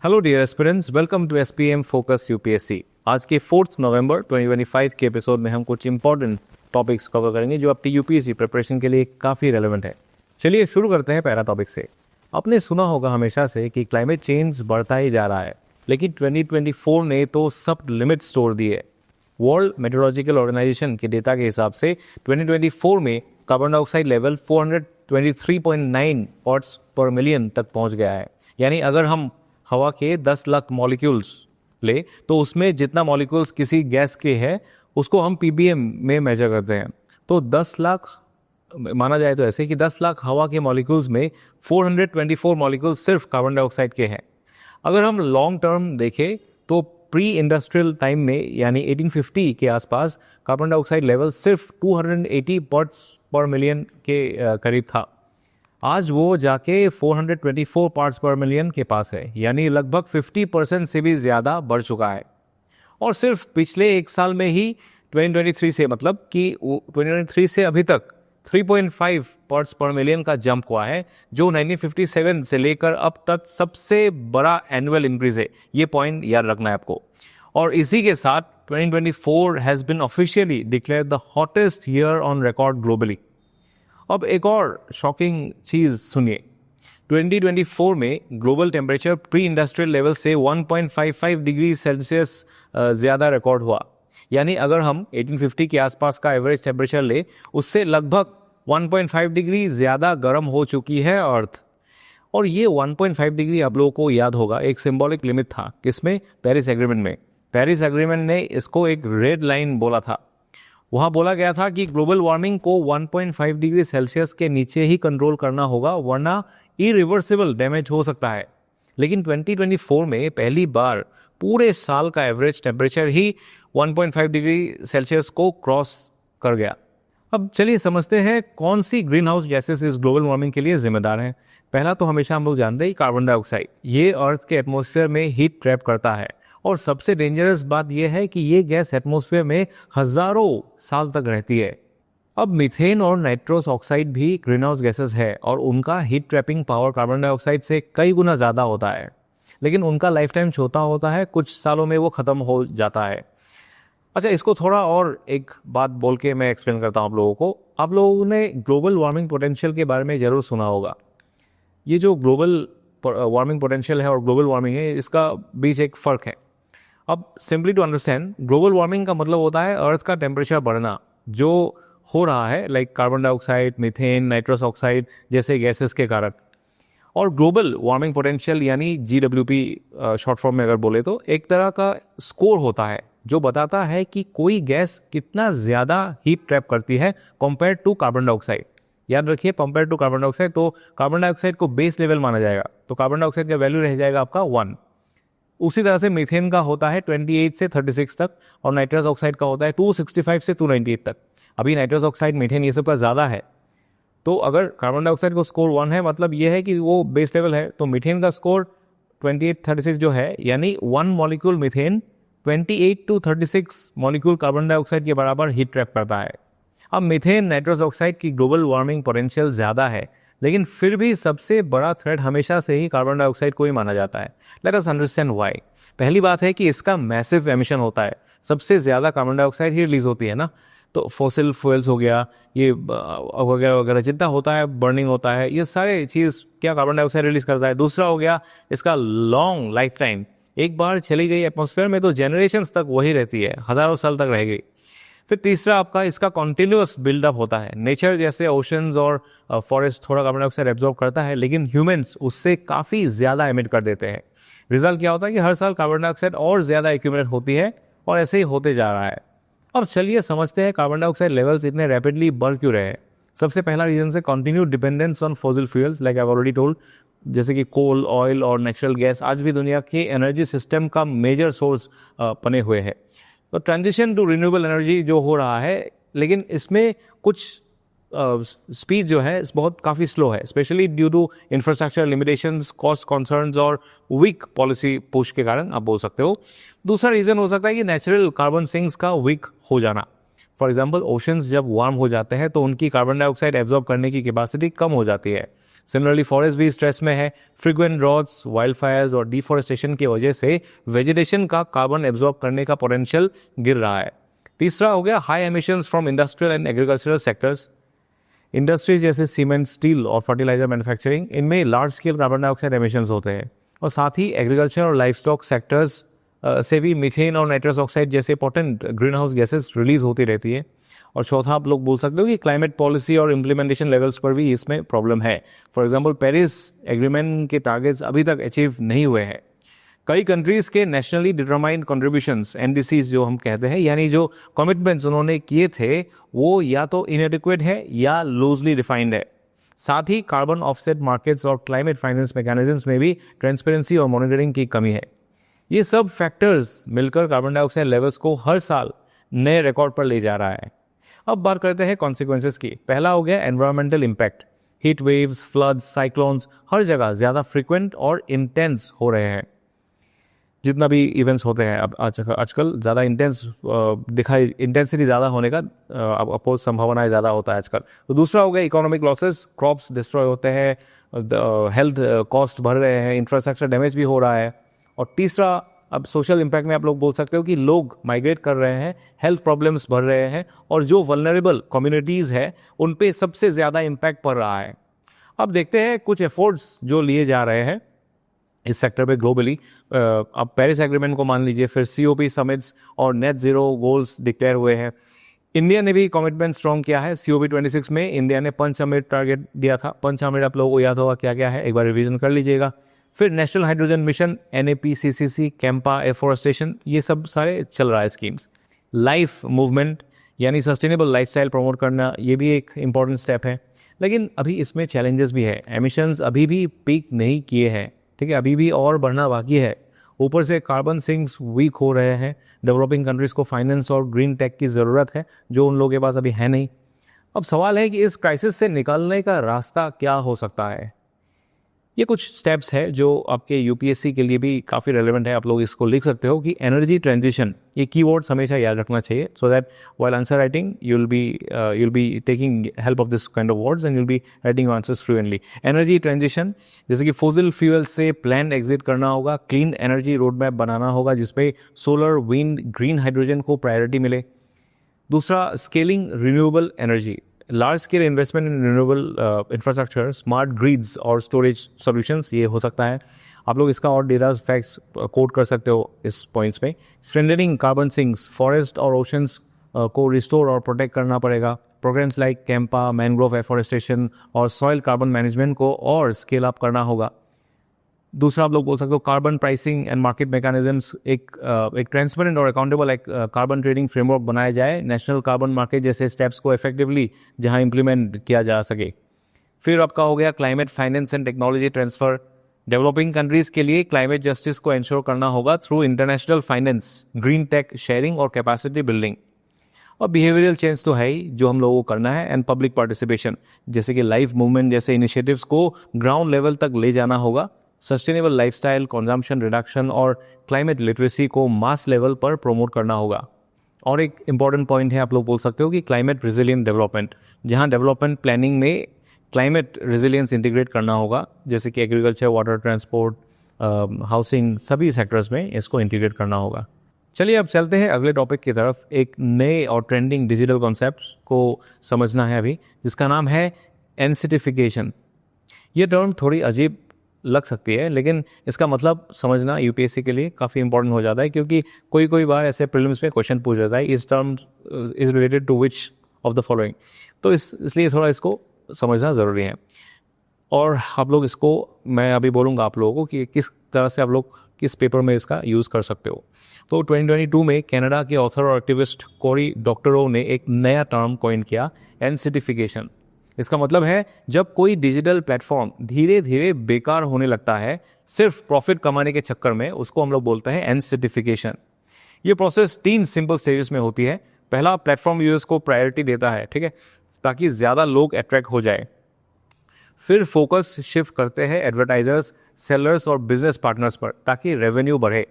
Hello dear aspirants, welcome to SPM focus UPSC. आज के 4 नवंबर 2025 के एपिसोड में हम कुछ इंपॉर्टेंट टॉपिक्स कवर करेंगे जो आपकी यूपीएससी प्रिपरेशन के लिए काफ़ी रेलेवेंट है। चलिए शुरू करते हैं पहला टॉपिक से। आपने सुना होगा हमेशा से कि क्लाइमेट चेंज बढ़ता ही जा रहा है, लेकिन 2024 ने तो सब लिमिट्स तोड़ दिए। वर्ल्ड मेट्रोलॉजिकल ऑर्गेनाइजेशन के डेटा के हिसाब से 2024 में कार्बन डाइऑक्साइड लेवल 423.9 पार्ट्स पर मिलियन तक पहुंच गया है। यानी अगर हम हवा के 10 लाख मॉलिक्यूल्स ले तो उसमें जितना मॉलिक्यूल्स किसी गैस के हैं उसको हम पीबीएम में मेजर करते हैं। तो 10 लाख माना जाए तो ऐसे कि 10 लाख हवा के मॉलिक्यूल्स में 424 मॉलिक्यूल्स सिर्फ कार्बन डाइऑक्साइड के हैं। अगर हम लॉन्ग टर्म देखें तो प्री इंडस्ट्रियल टाइम में यानी 1850 के आसपास कार्बन डाइऑक्साइड लेवल सिर्फ 280 पार्ट्स पर मिलियन के करीब था। आज वो जाके 424 पार्ट्स पर मिलियन के पास है, यानी लगभग 50% से भी ज़्यादा बढ़ चुका है। और सिर्फ पिछले एक साल में ही 2023 से मतलब कि 2023 से अभी तक 3.5 पार्ट्स पर मिलियन का जंप हुआ है, जो 1957 से लेकर अब तक सबसे बड़ा एनुअल इंक्रीज है। ये पॉइंट याद रखना है आपको। और इसी के साथ 2024 has been officially declare the hottest year on record globally. अब एक और शॉकिंग चीज़ सुनिए। 2024 में global temperature pre industrial level से 1.55 डिग्री सेल्सियस ज़्यादा रिकॉर्ड हुआ। यानी अगर हम 1850 के आसपास का एवरेज टेम्परेचर ले, उससे लगभग 1.5 डिग्री ज़्यादा गर्म हो चुकी है अर्थ। और ये 1.5 डिग्री आप लोगों को याद होगा एक सिंबॉलिक लिमिट था, किसमें? पेरिस एग्रीमेंट में। पेरिस एग्रीमेंट ने इसको एक रेड लाइन बोला था। वहाँ बोला गया था कि ग्लोबल वार्मिंग को 1.5 डिग्री सेल्सियस के नीचे ही कंट्रोल करना होगा, वरना इरिवर्सिबल डैमेज हो सकता है। लेकिन 2024 में पहली बार पूरे साल का एवरेज टेम्परेचर ही 1.5 डिग्री सेल्सियस को क्रॉस कर गया। अब चलिए समझते हैं कौन सी ग्रीन हाउस गैसेस इस ग्लोबल वार्मिंग के लिए जिम्मेदार हैं। पहला तो हमेशा हम लोग जानते हैं कार्बन डाइऑक्साइड। ये अर्थ के एटमॉस्फेयर में हीट ट्रैप करता है, और सबसे डेंजरस बात यह है कि ये गैस एटमॉस्फेयर में हजारों साल तक रहती है। अब मीथेन और नाइट्रस ऑक्साइड भी ग्रीन हाउस गैसेस है, और उनका heat trapping power carbon dioxide से कई गुना ज़्यादा होता है, लेकिन उनका लाइफ टाइम छोटा होता है, कुछ सालों में वो ख़त्म हो जाता है। अच्छा, इसको थोड़ा और एक बात बोल के मैं एक्सप्लेन करता हूँ आप लोगों को। आप लोगों ने ग्लोबल वार्मिंग पोटेंशियल के बारे में ज़रूर सुना होगा। ये जो ग्लोबल वार्मिंग पोटेंशियल है और ग्लोबल वार्मिंग है, इसका बीच एक फ़र्क है। अब simply to understand, global warming का मतलब होता है अर्थ का टेम्परेचर बढ़ना जो हो रहा है, like carbon dioxide, methane, nitrous oxide जैसे गैसेस के कारण। और ग्लोबल वार्मिंग पोटेंशियल यानी GWP शॉर्ट फॉर्म में अगर बोले तो एक तरह का स्कोर होता है जो बताता है कि कोई गैस कितना ज़्यादा हीट ट्रैप करती है कंपेयर टू कार्बन डाइऑक्साइड। याद रखिए, कंपेयर टू कार्बन डाइऑक्साइड, तो कार्बन डाइऑक्साइड को बेस लेवल माना जाएगा, तो कार्बन डाइऑक्साइड का वैल्यू रह जाएगा आपका 1। उसी तरह से मीथेन का होता है 28 से 36 तक, और नाइट्रस ऑक्साइड का होता है 265 से 298 तक। अभी नाइट्रस ऑक्साइड, मीथेन ये सब का ज़्यादा है। तो अगर कार्बन डाइऑक्साइड को स्कोर 1 है, मतलब ये है कि वो बेस लेवल है, तो मीथेन का स्कोर 28-36 जो है, यानी 1 molecule methane 28 to 36 molecule carbon dioxide के बराबर हीट ट्रैप करता है। अब मीथेन, नाइट्रस ऑक्साइड की ग्लोबल वार्मिंग पोटेंशियल ज़्यादा है, लेकिन फिर भी सबसे बड़ा थ्रेट हमेशा से ही कार्बन डाइऑक्साइड को ही माना जाता है। Let us understand why. पहली बात है कि इसका मैसिव एमिशन होता है, सबसे ज़्यादा कार्बन डाइऑक्साइड ही रिलीज होती है ना। तो फॉसिल फ्यूल्स हो गया, ये वगैरह वगैरह जितना होता है, बर्निंग होता है, ये सारे चीज़ क्या कार्बन डाइऑक्साइड रिलीज करता है। दूसरा हो गया इसका लॉन्ग लाइफ टाइम। एक बार चली गई एटमॉस्फेयर में तो जनरेशन्स तक वही रहती है, हज़ारों साल तक रहेगी। फिर तीसरा आपका इसका कॉन्टिन्यूअस बिल्डअप होता है। नेचर जैसे ओशंस और फॉरेस्ट थोड़ा कार्बन डाइऑक्साइड एब्जॉर्ब करता है, लेकिन ह्यूमंस उससे काफ़ी ज़्यादा एमिट कर देते हैं। रिजल्ट क्या होता है कि हर साल कार्बन डाइऑक्साइड और ज़्यादा एक्यूमुलेट होती है, और ऐसे ही होते जा रहा है। अब चलिए समझते हैं कार्बन डाइऑक्साइड लेवल्स इतने रैपिडली बढ़ क्यों रहे हैं। सबसे पहला रीज़न है continued dependence on fossil fuels, like I have already told, जैसे कि कोल, ऑयल और नेचुरल गैस आज भी दुनिया के एनर्जी सिस्टम का मेजर सोर्स बने हुए हैं। तो ट्रांजिशन टू रिन्यूएबल एनर्जी जो हो रहा है, लेकिन इसमें कुछ स्पीड जो है बहुत काफ़ी स्लो है, specially due to infrastructure limitations, cost concerns और वीक पॉलिसी पुश के कारण आप बोल सकते हो। दूसरा रीज़न हो सकता है कि नेचुरल कार्बन सिंक्स का वीक हो जाना। फॉर एग्जाम्पल ओशंस जब वार्म हो जाते हैं तो उनकी कार्बन डाइऑक्साइड एब्जॉर्ब करने की कैपेसिटी कम हो जाती है। सिमिलरली फॉरेस्ट भी स्ट्रेस में है। फ्रीक्वेंट ड्रॉट्स, वाइल्ड फायर्स और डिफॉरेस्टेशन की वजह से वेजिटेशन का कार्बन एब्जॉर्ब करने का पोटेंशियल गिर रहा है। तीसरा हो गया high emissions from industrial and agricultural sectors. Industries जैसे सीमेंट, स्टील और फर्टिलाइजर मैन्युफैक्चरिंग, इनमें large scale carbon dioxide emissions होते हैं। और साथ ही एग्रीकल्चर और लाइफ स्टॉक सेक्टर्स से भी मीथेन और नाइट्रस ऑक्साइड जैसे potent green house gases release होती रहती है। और चौथा आप लोग बोल सकते हो कि क्लाइमेट पॉलिसी और इम्प्लीमेंटेशन लेवल्स पर भी इसमें प्रॉब्लम है। फॉर एग्जांपल पेरिस एग्रीमेंट के टारगेट्स अभी तक अचीव नहीं हुए हैं। कई कंट्रीज के नेशनली डिटरमाइंड कंट्रीब्यूशंस, एनडीसीज जो हम कहते हैं, यानी जो कमिटमेंट्स उन्होंने किए थे वो या तो इनएडिक्वेट है या लूजली डिफाइंड है। साथ ही कार्बन ऑफसेट मार्केट्स और क्लाइमेट फाइनेंस मैकेनिज्म्स में भी ट्रांसपेरेंसी और मॉनिटरिंग की कमी है। ये सब फैक्टर्स मिलकर कार्बन डाइऑक्साइड लेवल्स को हर साल नए रिकॉर्ड पर ले जा रहा है। अब बात करते हैं कॉन्सिक्वेंसेस की। पहला हो गया environmental impact. Heat waves, floods, cyclones हर जगह ज़्यादा फ्रिक्वेंट और इंटेंस हो रहे हैं। जितना भी इवेंट्स होते हैं अब आजकल ज़्यादा इंटेंसिटी ज़्यादा होने का अपोज संभावनाएं ज़्यादा होता है आजकल। तो दूसरा हो गया इकोनॉमिक लॉसेस। क्रॉप्स डिस्ट्रॉय होते हैं, हेल्थ कॉस्ट बढ़ रहे हैं, इंफ्रास्ट्रक्चर डैमेज भी हो रहा है। और तीसरा अब सोशल इम्पैक्ट में आप लोग बोल सकते हो कि लोग माइग्रेट कर रहे हैं, हेल्थ प्रॉब्लम्स बढ़ रहे हैं और जो वल्नरेबल कम्युनिटीज़ है उन पे सबसे ज़्यादा इम्पैक्ट पड़ रहा है। अब देखते हैं कुछ एफर्ट्स जो लिए जा रहे हैं इस सेक्टर पे ग्लोबली। अब पेरिस एग्रीमेंट को मान लीजिए, फिर COP समिट्स और नेट ज़ीरो गोल्स डिक्लेयर हुए हैं। इंडिया ने भी कमिटमेंट स्ट्रॉन्ग किया है। COP 26 में इंडिया ने पंच समिट टारगेट दिया था। पंच समिट आप लोगों को याद होगा क्या क्या है, एक बार रिवीजन कर लीजिएगा। फिर national hydrogen mission, NAP-CCC, Campa, afforestation, ये सब सारे चल रहा है स्कीम्स। लाइफ मूवमेंट यानी सस्टेनेबल लाइफस्टाइल प्रमोट करना, ये भी एक इम्पॉर्टेंट स्टेप है। लेकिन अभी इसमें चैलेंजेस भी है। एमिशंस अभी भी पीक नहीं किए हैं, ठीक है, अभी भी और बढ़ना बाकी है। ऊपर से कार्बन सिंक्स वीक हो रहे हैं। डेवलपिंग कंट्रीज़ को फाइनेंस और ग्रीन टेक की ज़रूरत है जो उन लोगों के पास अभी है नहीं। अब सवाल है कि इस क्राइसिस से निकलने का रास्ता क्या हो सकता है। ये कुछ स्टेप्स है जो आपके यूपीएससी के लिए भी काफ़ी रेलेवेंट है। आप लोग इसको लिख सकते हो कि एनर्जी ट्रांजिशन, ये कीवर्ड्स हमेशा याद रखना चाहिए, so that while answer writing you'll be taking help of this kind of words and you'll be writing answers fluently. Energy transition जैसे कि फोसिल फ्यूल से प्लान एग्जिट करना होगा, क्लीन एनर्जी रोड मैप बनाना होगा जिसपे सोलर, विंड, ग्रीन हाइड्रोजन को priority मिले। दूसरा, scaling renewable energy, large scale investment in renewable infrastructure, smart grids और स्टोरेज सॉल्यूशंस, ये हो सकता है। आप लोग इसका और डेटा फैक्ट्स कोट कर सकते हो इस पॉइंट्स में। स्ट्रेंथनिंग कार्बन सिंक्स, फॉरेस्ट और ओशंस को रिस्टोर और प्रोटेक्ट करना पड़ेगा। Programmes like CAMPA, mangrove afforestation और सॉइल कार्बन मैनेजमेंट को और स्केल अप करना होगा। दूसरा, आप लोग बोल सकते हो carbon pricing and market mechanisms, एक ट्रांसपेरेंट और अकाउंटेबल एक कार्बन ट्रेडिंग फ्रेमवर्क बनाया जाए। नेशनल कार्बन मार्केट जैसे स्टेप्स को इफेक्टिवली जहां इंप्लीमेंट किया जा सके। फिर आपका हो गया climate finance and technology transfer. Developing countries के लिए क्लाइमेट जस्टिस को इंश्योर करना होगा through international finance, green tech sharing और कैपेसिटी बिल्डिंग। और बिहेवियरल चेंज तो है ही जो हम लोगों को करना है, एंड पब्लिक पार्टिसिपेशन जैसे कि लाइफ मूवमेंट जैसे इनिशिएटिव्स को ग्राउंड लेवल तक ले जाना होगा। सस्टेनेबल लाइफस्टाइल, कंजम्पशन रिडक्शन और क्लाइमेट लिटरेसी को मास लेवल पर प्रमोट करना होगा। और एक इंपॉर्टेंट पॉइंट है, आप लोग बोल सकते हो कि क्लाइमेट रिजिलियंट डेवलपमेंट, जहां डेवलपमेंट प्लानिंग में क्लाइमेट रिजिलियंस इंटीग्रेट करना होगा, जैसे कि एग्रीकल्चर, वाटर, ट्रांसपोर्ट, हाउसिंग, सभी सेक्टर्स में इसको इंटीग्रेट करना होगा। चलिए अब चलते हैं अगले टॉपिक की तरफ। एक नए और ट्रेंडिंग डिजिटल कॉन्सेप्ट को समझना है अभी, जिसका नाम है एनसिटिफिकेशन। ये टर्म थोड़ी अजीब लग सकती है, लेकिन इसका मतलब समझना यूपीएससी के लिए काफ़ी इंपॉर्टेंट हो जाता है, क्योंकि कोई बार ऐसे प्रीलिम्स में क्वेश्चन पूछ जाता है, इस term is related to which of the following. तो इसलिए थोड़ा इसको समझना ज़रूरी है। और आप लोग इसको, मैं अभी बोलूँगा आप लोगों को कि किस तरह से आप लोग किस पेपर में इसका यूज़ कर सकते हो। तो 2022 में कनाडा के ऑथर और एक्टिविस्ट कोरी डॉक्टरो ने एक नया टर्म कॉइन किया, एनसिटिफिकेशन। इसका मतलब है जब कोई डिजिटल प्लेटफॉर्म धीरे धीरे बेकार होने लगता है सिर्फ प्रॉफिट कमाने के चक्कर में, उसको हम लोग बोलते हैं एनसिटिफिकेशन। ये प्रोसेस 3 सिंपल स्टेजेस में होती है। पहला, प्लेटफॉर्म यूजर्स को प्रायोरिटी देता है, ठीक है, ताकि ज़्यादा लोग अट्रैक्ट हो जाए। फिर फोकस शिफ्ट करते हैं एडवर्टाइजर्स, सेलर्स और बिजनेस पार्टनर्स पर, ताकि रेवेन्यू बढ़े।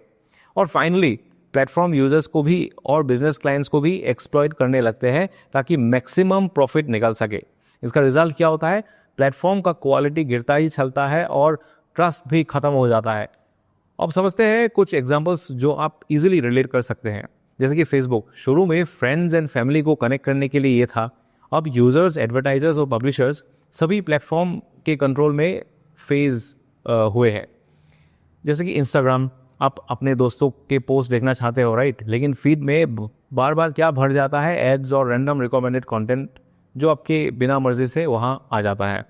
और फाइनली प्लेटफॉर्म यूजर्स को भी और बिजनेस क्लाइंट्स को भी एक्सप्लॉइट करने लगते हैं ताकि मैक्सिमम प्रॉफिट निकल सके। इसका रिजल्ट क्या होता है? प्लेटफॉर्म का क्वालिटी गिरता ही चलता है और ट्रस्ट भी खत्म हो जाता है। अब समझते हैं कुछ एग्जांपल्स जो आप इजीली रिलेट कर सकते हैं। जैसे कि फेसबुक शुरू में फ्रेंड्स एंड फैमिली को कनेक्ट करने के लिए ये था, अब यूजर्स, एडवर्टाइजर्स और पब्लिशर्स सभी प्लेटफॉर्म के कंट्रोल में फेज हुए हैं। जैसे कि इंस्टाग्राम, आप अपने दोस्तों के पोस्ट देखना चाहते हो, राइट, लेकिन फीड में बार बार क्या भर जाता है? एड्स और रैंडम रिकमेंडेड कंटेंट जो आपके बिना मर्जी से वहाँ आ जाता है।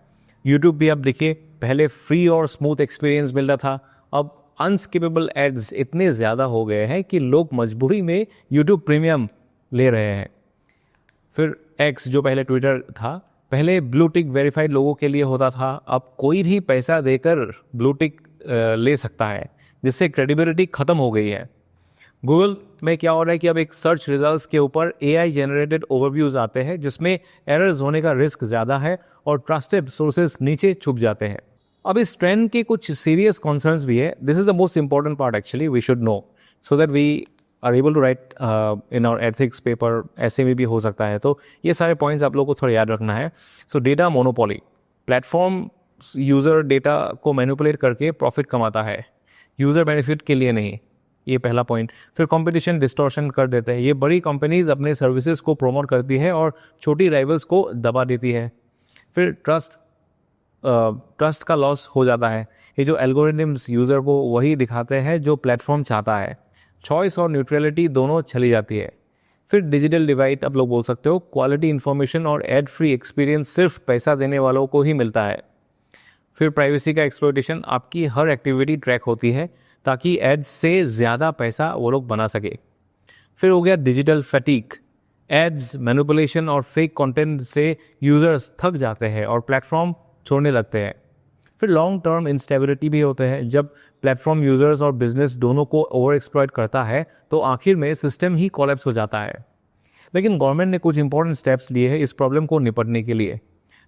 यूट्यूब भी आप देखिए, पहले फ्री और स्मूथ एक्सपीरियंस मिलता था, अब अनस्किपेबल एड्स इतने ज़्यादा हो गए हैं कि लोग मजबूरी में यूट्यूब प्रीमियम ले रहे हैं। फिर एक्स जो पहले ट्विटर था, पहले ब्लू टिक वेरीफाइड लोगों के लिए होता था, अब कोई भी पैसा देकर ब्लू टिक ले सकता है, जिससे क्रेडिबिलिटी खत्म हो गई है। गूगल में क्या हो रहा है कि अब एक सर्च रिजल्ट्स के ऊपर AI जनरेटेड ओवरव्यूज आते हैं जिसमें एरर्स होने का रिस्क ज़्यादा है और ट्रस्टेड सोर्सेज नीचे छुप जाते हैं। अब इस ट्रेंड के कुछ सीरियस कॉन्सर्न्स भी है। This is the most important part actually we should know so that we are able to write in our ethics paper, ऐसे में भी हो सकता है। तो ये सारे पॉइंट्स आप लोगों को थोड़ा याद रखना है। सो data monopoly, platform user data को मैनिपुलेट करके प्रॉफिट कमाता है, यूज़र बेनिफिट के लिए नहीं, ये पहला पॉइंट। फिर कंपटीशन डिस्टॉर्शन कर देते हैं, ये बड़ी कंपनीज अपने सर्विसेज को प्रोमोट करती है और छोटी राइवल्स को दबा देती है। फिर ट्रस्ट का लॉस हो जाता है, ये जो एल्गोरिथम्स यूज़र को वही दिखाते हैं जो प्लेटफॉर्म चाहता है, चॉइस और न्यूट्रलिटी दोनों चली जाती है। फिर डिजिटल डिवाइड आप लोग बोल सकते हो, क्वालिटी इन्फॉर्मेशन और एड फ्री एक्सपीरियंस सिर्फ पैसा देने वालों को ही मिलता है। फिर प्राइवेसी का एक्सप्लॉइटेशन, आपकी हर एक्टिविटी ट्रैक होती है ताकि एड्स से ज़्यादा पैसा वो लोग बना सके। फिर हो गया डिजिटल फैटीग, एड्स, मैनिपुलेशन और फेक कंटेंट से यूज़र्स थक जाते हैं और प्लेटफॉर्म छोड़ने लगते हैं। फिर लॉन्ग टर्म इंस्टेबिलिटी भी होते हैं, जब प्लेटफॉर्म यूज़र्स और बिजनेस दोनों को ओवर एक्सप्लॉइट करता है तो आखिर में सिस्टम ही कोलैप्स हो जाता है। लेकिन गवर्नमेंट ने कुछ इंपॉर्टेंट स्टेप्स लिए हैं इस प्रॉब्लम को निपटने के लिए।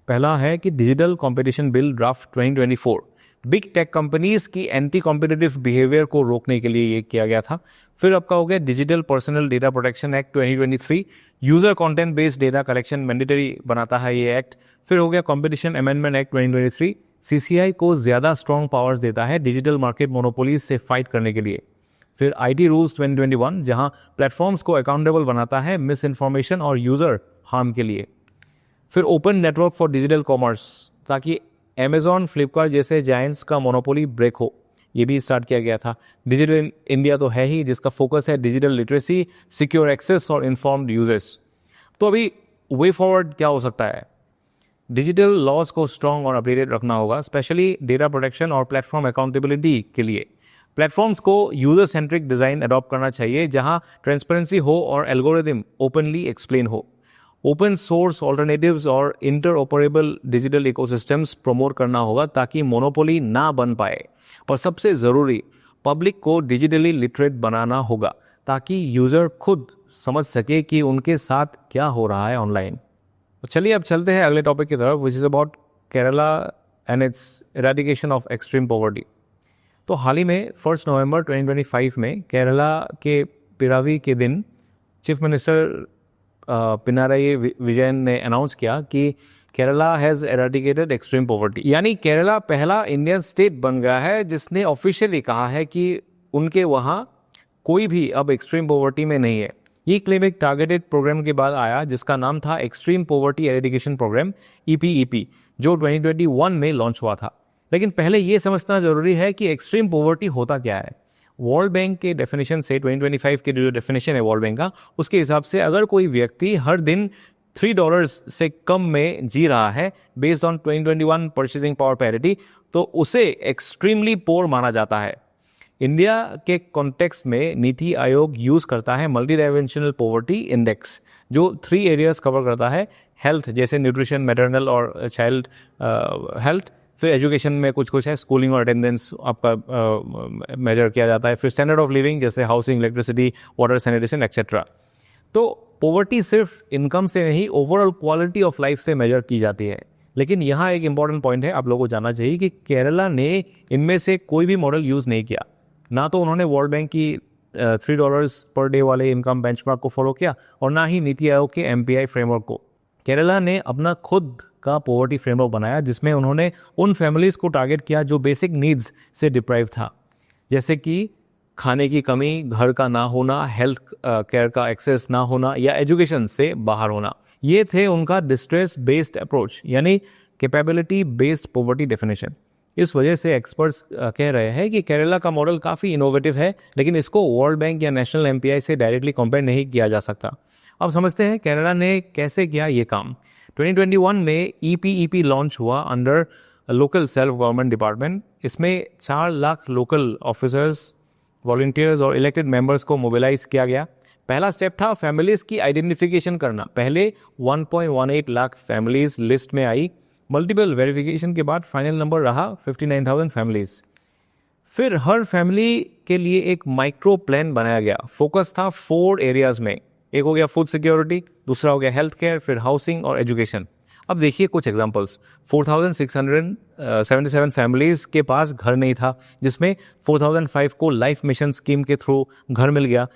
पहला है कि digital competition bill draft 2024 big tech companies की एंटी कॉम्पिटिटिव बिहेवियर को रोकने के लिए ये किया गया था। फिर आपका हो गया digital personal data protection act 2023, user content based data collection mandatory बनाता है ये एक्ट। फिर हो गया कंपटीशन अमेंडमेंट एक्ट 2023, CCI को ज़्यादा स्ट्रॉन्ग पावर्स देता है डिजिटल मार्केट मोनोपोलीज से फाइट करने के लिए। फिर IT रूल्स 2021 जहां प्लेटफॉर्म्स को अकाउंटेबल बनाता है मिस इन्फॉर्मेशन और यूज़र हार्म के लिए। फिर open network for digital commerce, ताकि अमेजॉन, फ्लिपकार्ट जैसे जायंट्स का मोनोपोली ब्रेक हो, ये भी स्टार्ट किया गया था। डिजिटल इंडिया तो है ही, जिसका फोकस है डिजिटल लिटरेसी, सिक्योर एक्सेस और इन्फॉर्म्ड यूजर्स। तो अभी वे फॉरवर्ड क्या हो सकता है? डिजिटल लॉज को स्ट्रॉन्ग और अपडेटेड रखना होगा, स्पेशली डेटा प्रोटेक्शन और प्लेटफॉर्म अकाउंटेबिलिटी के लिए। प्लेटफॉर्म्स को यूजर सेंट्रिक डिज़ाइन अडॉप्ट करना चाहिए जहां ट्रांसपेरेंसी हो और एल्गोरिदम ओपनली एक्सप्लेन हो। ओपन सोर्स ऑल्टरनेटिव्स और इंटरऑपरेबल डिजिटल इकोसिस्टम्स प्रमोट करना होगा ताकि मोनोपोली ना बन पाए। और सबसे ज़रूरी, पब्लिक को डिजिटली लिटरेट बनाना होगा ताकि यूज़र खुद समझ सके कि उनके साथ क्या हो रहा है ऑनलाइन। तो चलिए अब चलते हैं अगले टॉपिक की तरफ, which is about Kerala and it's eradication of extreme poverty. तो हाल ही में 1 नवंबर 2025 में केरला के पिरावी के दिन चीफ मिनिस्टर पिनाराई विजयन ने अनाउंस किया कि केरला हैज़ एराडिकेटेड एक्सट्रीम पॉवर्टी, यानी केरला पहला इंडियन स्टेट बन गया है जिसने ऑफिशियली कहा है कि उनके वहाँ कोई भी अब एक्सट्रीम पॉवर्टी में नहीं है। ये क्लेम एक टारगेटेड प्रोग्राम के बाद आया जिसका नाम था extreme poverty eradication programme, EPEP, जो 2021 में लॉन्च हुआ था। लेकिन पहले ये समझना जरूरी है कि एक्सट्रीम पॉवर्टी होता क्या है। वर्ल्ड बैंक के डेफिनेशन से 2025 के जो डेफिनेशन है वर्ल्ड बैंक का, उसके हिसाब से अगर कोई व्यक्ति हर दिन $3 से कम में जी रहा है based on 2021 purchasing power parity, तो उसे एक्सट्रीमली पोर माना जाता है। इंडिया के कॉन्टेक्स्ट में नीति आयोग यूज़ करता है मल्टी डायमेंशनल पॉवर्टी इंडेक्स, जो 3 एरियाज कवर करता है। हेल्थ जैसे न्यूट्रिशन, मैटरनल और चाइल्ड हेल्थ। फिर एजुकेशन में कुछ है, स्कूलिंग और अटेंडेंस आपका मेजर किया जाता है। फिर स्टैंडर्ड ऑफ लिविंग जैसे housing, electricity, water, sanitation etcetera. तो पॉवर्टी सिर्फ इनकम से नहीं, ओवरऑल क्वालिटी ऑफ लाइफ से मेजर की जाती है। लेकिन यहाँ एक इंपॉर्टेंट पॉइंट है, आप लोगों को जानना चाहिए कि केरला ने इनमें से कोई भी मॉडल यूज़ नहीं किया। ना तो उन्होंने वर्ल्ड बैंक की $3 पर डे वाले इनकम बेंचमार्क को फॉलो किया और ना ही नीति आयोग के MPI फ्रेमवर्क को। केरला ने अपना खुद का पॉवर्टी फ्रेमवर्क बनाया जिसमें उन्होंने उन फैमिलीज को टारगेट किया जो बेसिक नीड्स से डिप्राइव था, जैसे कि खाने की कमी, घर का ना होना, हेल्थ केयर का एक्सेस ना होना या एजुकेशन से बाहर होना। ये थे उनका डिस्ट्रेस बेस्ड अप्रोच, यानी कैपेबिलिटी बेस्ड पॉवर्टी डेफिनेशन। इस वजह से एक्सपर्ट्स कह रहे हैं कि केरला का मॉडल काफ़ी इनोवेटिव है, लेकिन इसको वर्ल्ड बैंक या नेशनल MPI से डायरेक्टली कंपेयर नहीं किया जा सकता। अब समझते हैं केरला ने कैसे किया ये काम। 2021 में EPEP लॉन्च हुआ under local self government department. इसमें 4 लाख लोकल ऑफिसर्स, वॉलंटियर्स और इलेक्टेड मेंबर्स को मोबिलाइज किया गया। पहला स्टेप था फैमिलीज की आइडेंटिफिकेशन करना। पहले 1.18 लाख फैमिलीज लिस्ट में आई। मल्टीपल वेरिफिकेशन के बाद फाइनल नंबर रहा 59,000 फैमिलीज। फिर हर फैमिली के लिए एक माइक्रो प्लान बनाया गया। फोकस था 4 एरियाज में। एक हो गया फूड सिक्योरिटी, दूसरा हो गया हेल्थ केयर, फिर हाउसिंग और एजुकेशन। अब देखिए कुछ एग्जांपल्स। 4,677 फैमिलीज के पास घर नहीं था, जिसमें 4,005 को लाइफ मिशन स्कीम के थ्रू घर मिल गया।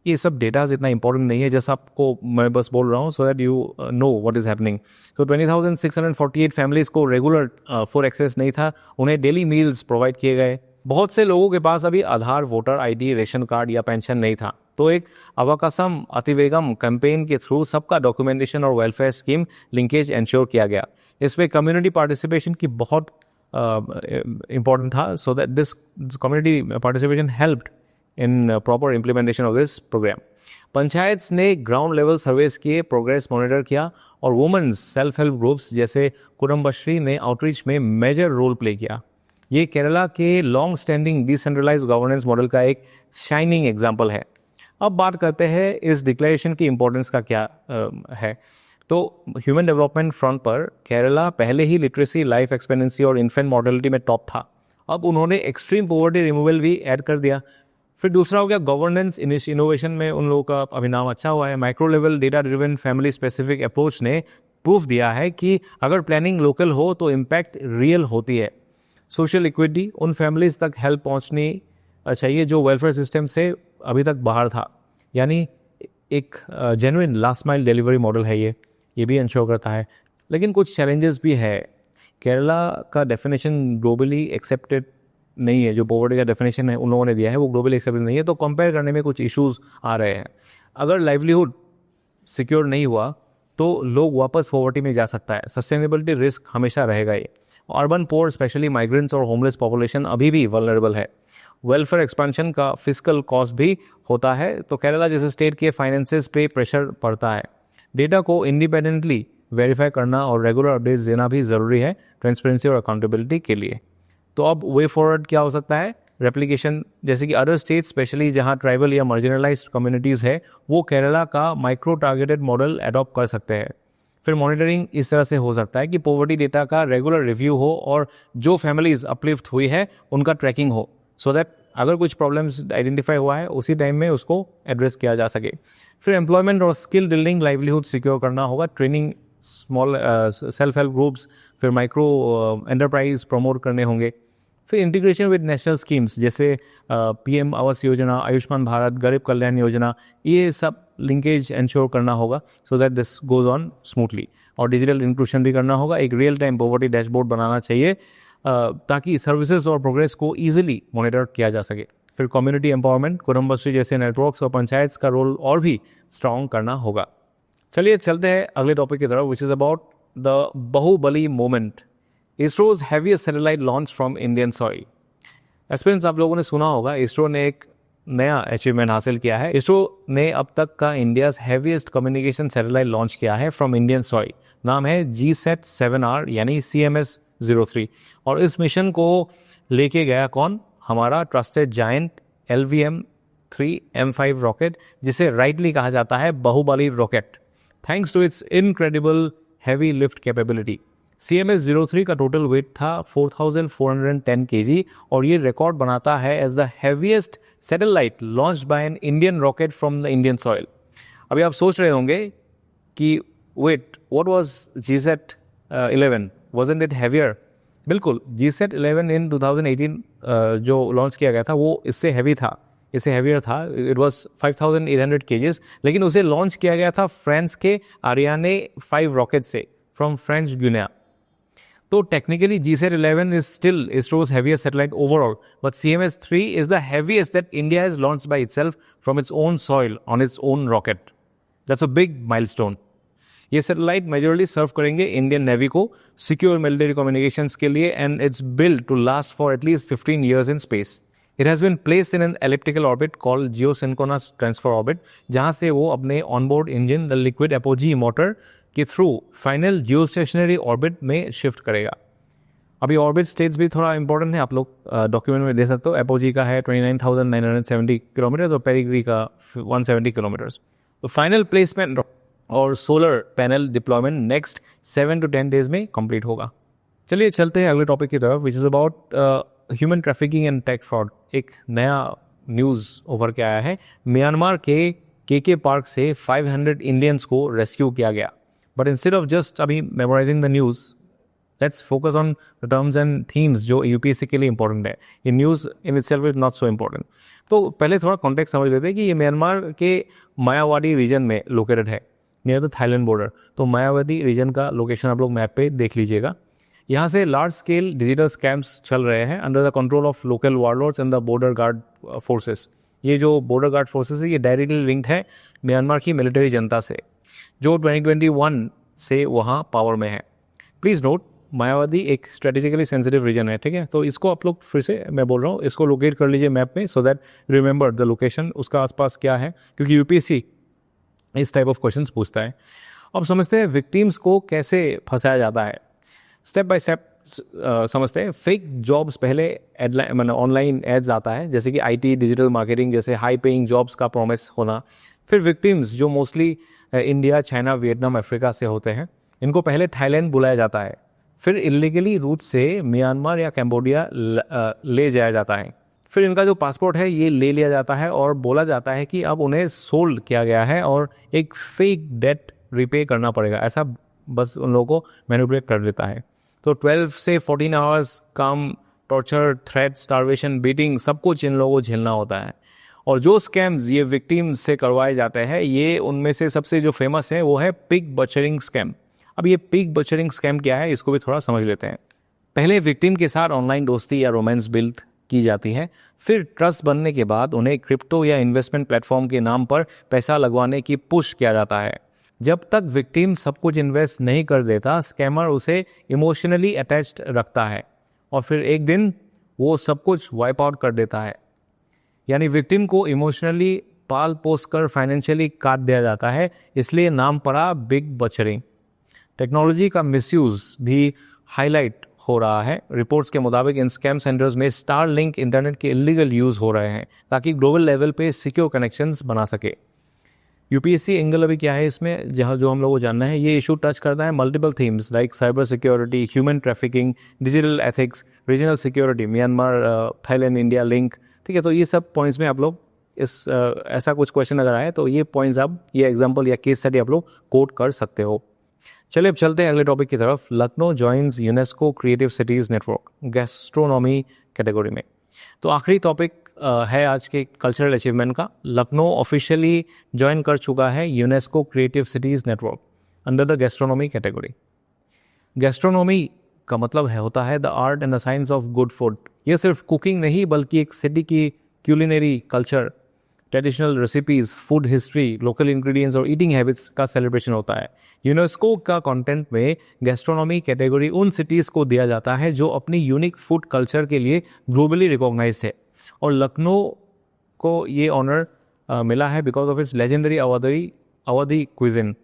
ये सब डेटाज इतना इंपॉर्टेंट नहीं है, जैसा आपको मैं बस बोल रहा हूँ so that you know what is happening. तो 20,648 फैमिलीज को रेगुलर फूड एक्सेस नहीं था, उन्हें डेली मील्स प्रोवाइड किए गए। बहुत से लोगों के पास अभी Aadhaar, voter ID, ration card या पेंशन नहीं था, तो एक अवकाशम अतिवेगम कैंपेन के थ्रू सबका डॉक्यूमेंटेशन और वेलफेयर स्कीम लिंकेज इंश्योर किया गया। इसमें कम्युनिटी पार्टिसिपेशन की बहुत इंपॉर्टेंट था, so that this community participation helped in proper implementation of this programme. Panchayat ने ग्राउंड लेवल सर्वेस किए, प्रोग्रेस मॉनिटर किया और वुमेन्स सेल्फ हेल्प ग्रुप्स जैसे कुटुंबश्री ने आउटरीच में मेजर रोल प्ले किया। ये केरला के long standing decentralised governance model का एक शाइनिंग एग्जाम्पल है। अब बात करते हैं इस डिक्लेरेशन की इंपॉर्टेंस का क्या है। तो ह्यूमन डेवलपमेंट फ्रंट पर केरला पहले ही लिटरेसी, लाइफ एक्सपेक्टेंसी और इन्फेंट मॉर्टेलिटी में टॉप था। अब उन्होंने एक्सट्रीम पॉवर्टी रिमूवल भी ऐड कर दिया। फिर दूसरा हो गया गवर्नेंस इनोवेशन में उन लोगों का अभिनव अच्छा हुआ है। Micro level data driven family specific approach ने प्रूफ दिया है कि अगर प्लानिंग लोकल हो तो इम्पैक्ट रियल होती है। सोशल इक्विटी, उन फैमिलीज तक हेल्प पहुंचनी चाहिए जो वेलफेयर सिस्टम से अभी तक बाहर था, यानी एक genuine last mile delivery model है ये भी इंश्योर करता है। लेकिन कुछ चैलेंजेस भी है। केरला का डेफिनेशन ग्लोबली एक्सेप्टेड नहीं है। जो पॉवर्टी का डेफिनेशन है उन लोगों ने दिया है वो ग्लोबली एक्सेप्टेड नहीं है, तो कंपेयर करने में कुछ इश्यूज आ रहे हैं। अगर लाइवलीहुड सिक्योर नहीं हुआ तो लोग वापस पॉवर्टी में जा सकता है। सस्टेनेबिलिटी रिस्क हमेशा रहेगा ही। अर्बन पोर, स्पेशली माइग्रेंट्स और होमलेस पॉपुलेशन अभी भी वल्नरेबल है। वेलफेयर एक्सपेंशन का फिजिकल कॉस्ट भी होता है, तो केरला जैसे स्टेट के फाइनेंसेस पे प्रेशर पड़ता है। डेटा को इंडिपेंडेंटली वेरीफाई करना और रेगुलर अपडेट्स देना भी ज़रूरी है ट्रांसपेरेंसी और अकाउंटेबिलिटी के लिए। तो अब वे फॉरवर्ड क्या हो सकता है? रेप्लिकेशन, जैसे कि अदर स्टेट्स स्पेशली जहां ट्राइबल या मार्जिनलाइज्ड कम्युनिटीज़ है, वो केरला का माइक्रो टारगेटेड मॉडल अडॉप्ट कर सकते हैं। फिर मॉनिटरिंग इस तरह से हो सकता है कि पॉवर्टी डेटा का रेगुलर रिव्यू हो और जो फैमिलीज अपलिफ्ट हुई है उनका ट्रैकिंग हो, सो दैट अगर कुछ प्रॉब्लम्स आइडेंटिफाई हुआ है उसी टाइम में उसको एड्रेस किया जा सके। फिर एम्प्लॉयमेंट और स्किल बिल्डिंग, लाइवलीहुड सिक्योर करना होगा। Training, small self help groups, फिर माइक्रो एंटरप्राइज प्रमोट करने होंगे। फिर इंटीग्रेशन विद नेशनल स्कीम्स जैसे PM आवास योजना, आयुष्मान भारत, गरीब कल्याण योजना, ये सब लिंकेज इंश्योर करना होगा सो that this goes on smoothly. और डिजिटल इंक्लूशन भी करना होगा। एक रियल टाइम पॉवर्टी डैशबोर्ड बनाना चाहिए ताकि सर्विसेज और प्रोग्रेस को ईजिली मॉनिटर किया जा सके। फिर कम्युनिटी एम्पावरमेंट, कुटुंबश्री जैसे नेटवर्क्स और पंचायत का रोल और भी स्ट्रॉन्ग करना होगा। चलिए चलते हैं अगले टॉपिक की तरफ, which is about the Baahubali moment, ISRO's heaviest satellite launch from Indian soil. Aspirants, आप लोगों ने सुना होगा इसरो ने एक नया अचीवमेंट हासिल किया है। इसरो ने अब तक का India's heaviest communication satellite launch किया है फ्रॉम इंडियन सॉइल। नाम है GSAT-7R यानी CMS-03। और इस मिशन को लेके गया कौन? हमारा trusted giant LVM-3 M5 rocket, जिसे राइटली कहा जाता है Baahubali rocket, thanks to its incredible heavy lift capability. CMS-03 का टोटल वेट था 4,410 kg और ये रिकॉर्ड बनाता है as the heaviest satellite launched by an Indian rocket from the Indian soil. अभी आप सोच रहे होंगे कि wait, what was GSAT-11, wasn't it heavier? बिल्कुल, GSAT-11 इन 2018 जो लॉन्च किया गया था वो इससे हैवी था। इससे हैवियर था, इट वॉज 5800 kgs, लेकिन उसे लॉन्च किया गया था फ्रांस के आरियाने 5 रॉकेट से फ्रॉम फ्रेंच गुनिया। तो technically GSAT-11 is still ISRO's heaviest satellite overall, but CMS-3 is the heaviest that India has launched by itself from its own soil on its own rocket. That's a big milestone. ये satellite majorly serve करेंगे Indian Navy को secure military communications के लिए, and it's built to last for at least 15 years in space. It has been placed in an elliptical orbit called geosynchronous transfer orbit, जहाँ से वो अपने onboard engine the liquid apogee motor के थ्रू final geostationary orbit में shift करेगा। अभी orbit states भी थोड़ा इंपॉर्टेंट है, आप लोग डॉक्यूमेंट में दे सकते हो। एपोजी का है 29,970 किलोमीटर्स और पेरिग्री का 170 किलोमीटर्स। तो फाइनल प्लेसमेंट और solar panel deployment next 7 to 10 days में कंप्लीट होगा। चलिए चलते हैं अगले टॉपिक की तरफ, which is about human trafficking and tech fraud. एक नया न्यूज़ उभर के आया है। म्यांमार के केके पार्क से 500 इंडियंस को रेस्क्यू किया गया। बट इंस्टेड ऑफ जस्ट अभी memorising the news, let's focus on the terms and themes जो यूपीएससी के लिए इंपॉर्टेंट है। ये news in itself is not so important. तो पहले थोड़ा कॉन्टेक्स्ट समझ लेते हैं कि ये म्यांमार के मायावादी रीजन में लोकेटेड है, नियर द थाईलैंड बॉर्डर। तो मायावती रीजन का लोकेशन आप लोग मैप पे देख लीजिएगा। यहाँ से लार्ज स्केल डिजिटल स्कैम्स चल रहे हैं under the control of local warlords and the border guard forces. ये जो बॉर्डर गार्ड फोर्सेस है ये डायरेक्टली लिंक्ड है म्यांमार की मिलिट्री जनता से, जो 2021 से वहाँ पावर में है। प्लीज़ नोट, मायावती एक स्ट्रेटेजिकली सेंसिटिव रीजन है, ठीक है। तो इसको आप लोग फिर से मैं बोल रहा हूँ, इसको लोकेट कर लीजिए मैप में, so that remember the location, उसका आसपास क्या है, क्योंकि यूपीएससी इस टाइप ऑफ क्वेश्चंस पूछता है। अब समझते हैं विक्टिम्स को कैसे फंसाया जाता है, स्टेप बाय स्टेप समझते हैं। फेक जॉब्स पहले मतलब ऑनलाइन एड्स आता है, जैसे कि आईटी, डिजिटल मार्केटिंग जैसे हाई पेइंग जॉब्स का प्रॉमिस होना। फिर विक्टिम्स जो mostly India, China, Vietnam, Africa से होते हैं, इनको पहले थाईलैंड बुलाया जाता है, फिर इलीगली रूट से म्यांमार या कैम्बोडिया ले जाया जाता है। फिर इनका जो पासपोर्ट है ये ले लिया जाता है और बोला जाता है कि अब उन्हें सोल्ड किया गया है और एक फेक डेट रिपे करना पड़ेगा, ऐसा बस उन लोगों को मैनिपुलेट कर देता है। तो 12 से 14 आवर्स काम, टॉर्चर, थ्रेट, स्टारवेशन, बीटिंग, सब कुछ इन लोगों को झेलना होता है। और जो स्कैम्स ये विक्टिम्स से करवाए जाते हैं, ये उनमें से सबसे जो फेमस है वो है पिग बचरिंग स्कैम। अब ये पिग बचरिंग स्कैम क्या है, इसको भी थोड़ा समझ लेते हैं। पहले विक्टिम के साथ ऑनलाइन दोस्ती या रोमांस बिल्ड की जाती है, फिर ट्रस्ट बनने के बाद उन्हें क्रिप्टो या इन्वेस्टमेंट प्लेटफॉर्म के नाम पर पैसा लगवाने की पुश किया जाता है। जब तक विक्टिम सब कुछ इन्वेस्ट नहीं कर देता, स्कैमर उसे इमोशनली अटैच्ड रखता है और फिर एक दिन वो सब कुछ वाइप आउट कर देता है। यानी विक्टिम को इमोशनली पाल पोस कर फाइनेंशियली काट दिया जाता है, इसलिए नाम पड़ा बिग बचरिंग। टेक्नोलॉजी का मिसयूज भी हाईलाइट हो रहा है। रिपोर्ट्स के मुताबिक इन स्कैम सेंटर्स में स्टारलिंक इंटरनेट के इलीगल यूज़ हो रहे हैं ताकि ग्लोबल लेवल पे सिक्योर कनेक्शंस बना सके। यूपीएससी एंगल अभी क्या है इसमें, जहाँ जो हम लोग को जानना है, ये इशू टच करता है multiple themes like cyber security, human trafficking, digital ethics, regional security, Myanmar, Thailand, India link, ठीक है। तो ये सब पॉइंट्स में आप लोग इस ऐसा कुछ क्वेश्चन अगर आए तो ये पॉइंट्स आप, ये एग्जाम्पल या केस स्टडी आप लोग कोट कर सकते हो। चलिए अब चलते हैं अगले टॉपिक की तरफ। Lucknow joins UNESCO creative cities network gastronomy category में। तो आखिरी टॉपिक है आज के कल्चरल अचीवमेंट का। लखनऊ ऑफिशियली ज्वाइन कर चुका है UNESCO creative cities network under the gastronomy category. Gastronomy का मतलब होता है the art and the science of good food. ये सिर्फ कुकिंग नहीं बल्कि एक सिटी की culinary culture, traditional recipes, food history, local ingredients और ईटिंग हैबिट्स का सेलिब्रेशन होता है। यूनेस्को का कंटेंट में गैस्ट्रोनॉमी कैटेगरी उन सिटीज़ को दिया जाता है जो अपनी यूनिक फूड कल्चर के लिए ग्लोबली रिकॉग्नाइज्ड है, और लखनऊ को ये ऑनर मिला है because of its legendary Awadhi cuisine,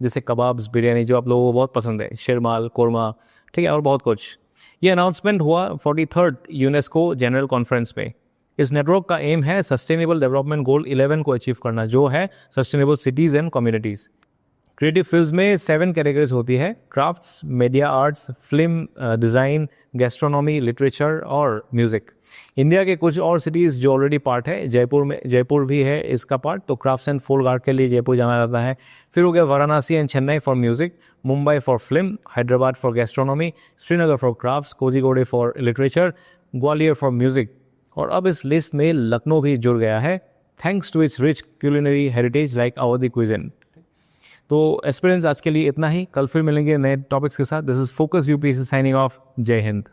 जैसे कबाब्स, बिरयानी जो आप लोगों को बहुत पसंद है, शेरमाल, कोरमा, ठीक है, और बहुत कुछ। ये अनाउंसमेंट हुआ 43rd यूनेस्को जनरल कॉन्फ्रेंस में। इस नेटवर्क का एम है सस्टेनेबल डेवलपमेंट गोल 11 को अचीव करना, जो है sustainable cities and communities. Creative fields में 7 कैटेगरीज होती है: crafts, media arts, film design, gastronomy, literature और म्यूज़िक। इंडिया के कुछ और सिटीज़ जो ऑलरेडी पार्ट है, जयपुर भी है इसका पार्ट, तो क्राफ्ट्स एंड फोक आर्ट के लिए जयपुर जाना जाता है। फिर हो गया Varanasi and Chennai for music, Mumbai for film, Hyderabad for gastronomy, Srinagar for crafts, Kozhikode for literature, Gwalior for music, और अब इस लिस्ट में लखनऊ भी जुड़ गया है, thanks to its rich culinary heritage like Awadhi cuisine. तो एस्पिरेंट्स आज के लिए इतना ही, कल फिर मिलेंगे नए टॉपिक्स के साथ। This is focus UPSC signing off. जय हिंद।